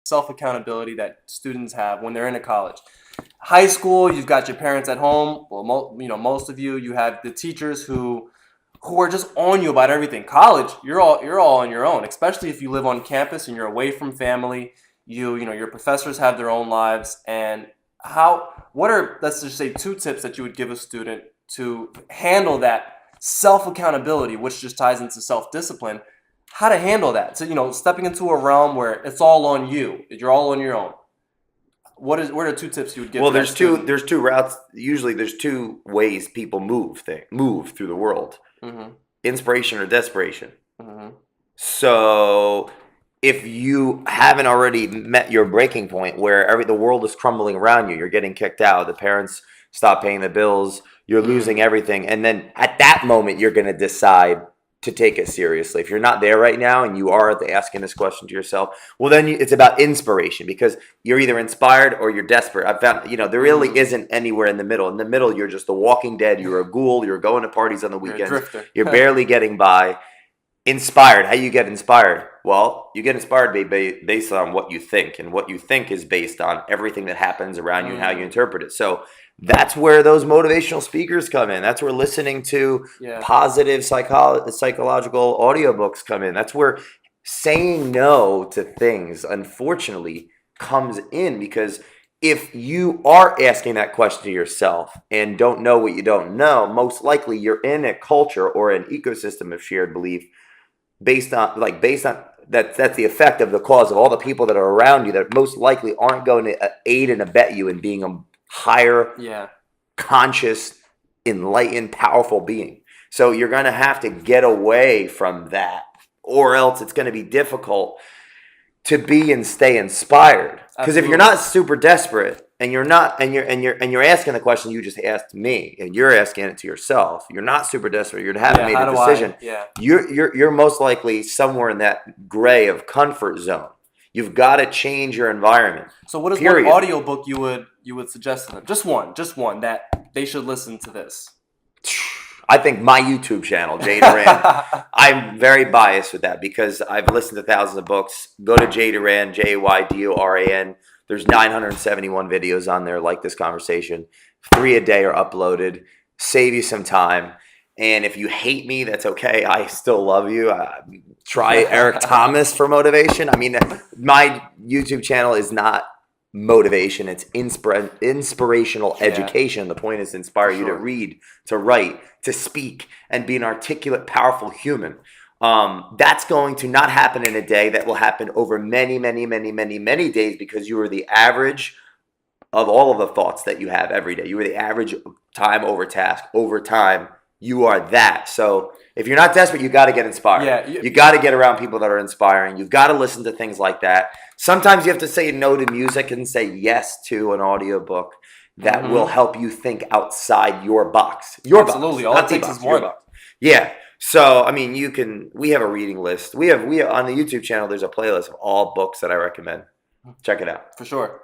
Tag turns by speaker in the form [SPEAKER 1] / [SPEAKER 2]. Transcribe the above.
[SPEAKER 1] self-accountability that students have when they're in a college. High school, you've got your parents at home. Well, most of you have the teachers who are just on you about everything. College, you're all on your own, especially if you live on campus and you're away from family. Your professors have their own lives. And what are, let's just say, two tips that you would give a student to handle that self accountability, which just ties into self discipline? How to handle that? So, stepping into a realm where it's all on you, you're all on your own. What are two tips you would give
[SPEAKER 2] Well,
[SPEAKER 1] to that student?
[SPEAKER 2] there's two routes. Usually, there's two ways people move through the world:
[SPEAKER 1] Mm-hmm.
[SPEAKER 2] inspiration or desperation.
[SPEAKER 1] Mm-hmm.
[SPEAKER 2] So, if you haven't already met your breaking point, where the world is crumbling around you, you're getting kicked out, the parents stop paying the bills, you're losing everything, and then at that moment, you're going to decide to take it seriously. If you're not there right now and you are asking this question to yourself, well, then it's about inspiration, because you're either inspired or you're desperate. I found, there really isn't anywhere in the middle. In the middle, you're just the walking dead. You're a ghoul. You're going to parties on the
[SPEAKER 1] You're a
[SPEAKER 2] weekends.
[SPEAKER 1] drifter.
[SPEAKER 2] You're barely getting by. Inspired. How you get inspired? Well, you get inspired based on what you think, and what you think is based on everything that happens around you and how you interpret it. So that's where those motivational speakers come in. That's where listening to
[SPEAKER 1] Yeah.
[SPEAKER 2] positive psychological audiobooks come in. That's where saying no to things, unfortunately, comes in, because if you are asking that question to yourself and don't know what you don't know, most likely you're in a culture or an ecosystem of shared belief based on that's the effect of the cause of all the people that are around you that most likely aren't going to aid and abet you in being a higher, conscious, enlightened, powerful being. So you're going to have to get away from that, or else it's going to be difficult to be and stay inspired. Because if you're not super desperate and you're you're asking the question you just asked me, and you're asking it to yourself, you're not super desperate, you haven't made a decision. You're most likely somewhere in that gray of comfort zone. You've got to change your environment.
[SPEAKER 1] So what is one audiobook you would suggest to them? Just one that they should listen to this.
[SPEAKER 2] I think my YouTube channel, Jay Duran. I'm very biased with that because I've listened to thousands of books. Go to Jay Duran, JayDuran. There's 971 videos on there like this conversation. 3 a day are uploaded. Save you some time. And if you hate me, that's okay. I still love you. Try Eric Thomas for motivation. I mean, my YouTube channel is not motivation. It's inspirational education. The point is to inspire you to read, to write, to speak, and be an articulate, powerful human. That's going to not happen in a day. That will happen over many, many, many, many, many days, because you are the average of all of the thoughts that you have every day. You are the average time over task. Over time, you are that. So if you're not desperate, you got to get inspired. You got to get around people that are inspiring. You've got to listen to things like that. Sometimes you have to say no to music and say yes to an audiobook that will help you think outside your box.
[SPEAKER 1] Absolutely. All it takes is one.
[SPEAKER 2] Yeah. So, I mean, we have a reading list. We have on the YouTube channel, there's a playlist of all books that I recommend. Check it out.
[SPEAKER 1] For sure.